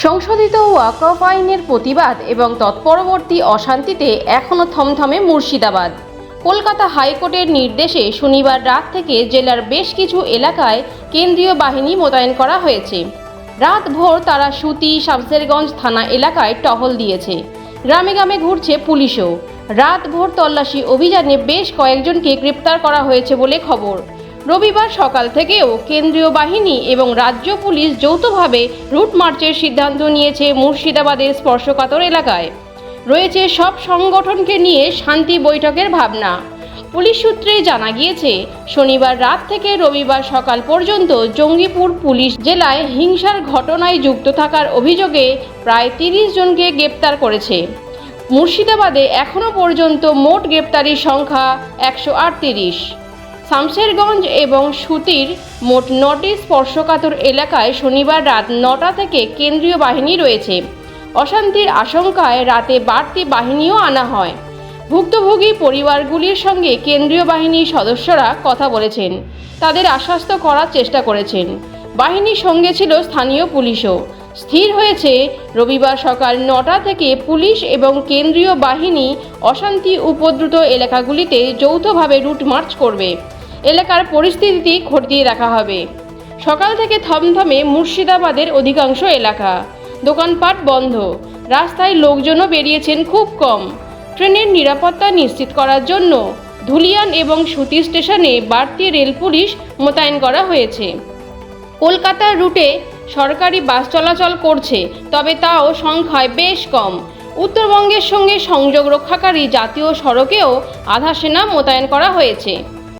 সংশোধিত ওয়াকফ আইনের প্রতিবাদ এবং তৎপরবর্তী অশান্তিতে এখনও থমথমে মুর্শিদাবাদ। কলকাতা হাইকোর্টের নির্দেশে শনিবার রাত থেকে জেলার বেশ কিছু এলাকায় কেন্দ্রীয় বাহিনী মোতায়েন করা হয়েছে। রাত ভোর তারা সুতি শামসেরগঞ্জ থানা এলাকায় টহল দিয়েছে। গ্রামে গ্রামে ঘুরছে পুলিশও। রাত ভোর তল্লাশি অভিযানে বেশ কয়েকজনকে গ্রেপ্তার করা হয়েছে বলে খবর। রবিবার সকাল থেকেও কেন্দ্রীয় বাহিনী এবং রাজ্য পুলিশ যৌথভাবে রুট মার্চের সিদ্ধান্ত নিয়েছে। মুর্শিদাবাদের স্পর্শকাতর এলাকায় রয়েছে সব সংগঠনকে নিয়ে শান্তি বৈঠকের ভাবনা। পুলিশ সূত্রে জানা গিয়েছে, শনিবার রাত থেকে রবিবার সকাল পর্যন্ত জঙ্গিপুর পুলিশ জেলায় হিংসার ঘটনায় যুক্ত থাকার অভিযোগে প্রায় 30 জনকে গ্রেপ্তার করেছে। মুর্শিদাবাদে এখনও পর্যন্ত মোট গ্রেপ্তারির সংখ্যা 138। শামসেরগঞ্জ এবং সুতির মোট 9টি স্পর্শকাতর এলাকায় শনিবার রাত 9টা থেকে কেন্দ্রীয় বাহিনী রয়েছে। অশান্তির আশঙ্কায় রাতে বাড়তি বাহিনীও আনা হয়। ভুক্তভোগী পরিবারগুলির সঙ্গে কেন্দ্রীয় বাহিনীর সদস্যরা কথা বলেছেন, তাদের আশ্বস্ত করার চেষ্টা করেছেন। বাহিনীর সঙ্গে ছিল স্থানীয় পুলিশও। স্থির হয়েছে রবিবার সকাল 9টা থেকে পুলিশ এবং কেন্দ্রীয় বাহিনী অশান্তি উপদ্রুত এলাকাগুলিতে যৌথভাবে রুট মার্চ করবে। এলাকার পরিস্থিতি খতিয়ে দেখা হবে। সকাল থেকে থমথমে মুর্শিদাবাদের অধিকাংশ এলাকা। দোকানপাট বন্ধ, রাস্তায় লোকজনও বেরিয়েছেন খুব কম। ট্রেনের নিরাপত্তা নিশ্চিত করার জন্য ধুলিয়ান এবং সুতি স্টেশনে বাড়তি রেল পুলিশ মোতায়েন করা হয়েছে। কলকাতার রুটে সরকারি বাস চলাচল করছে, তবে তাও সংখ্যায় বেশ কম। উত্তরবঙ্গের সঙ্গে সংযোগ রক্ষাকারী জাতীয় সড়কেও আধা সেনা মোতায়েন করা হয়েছে।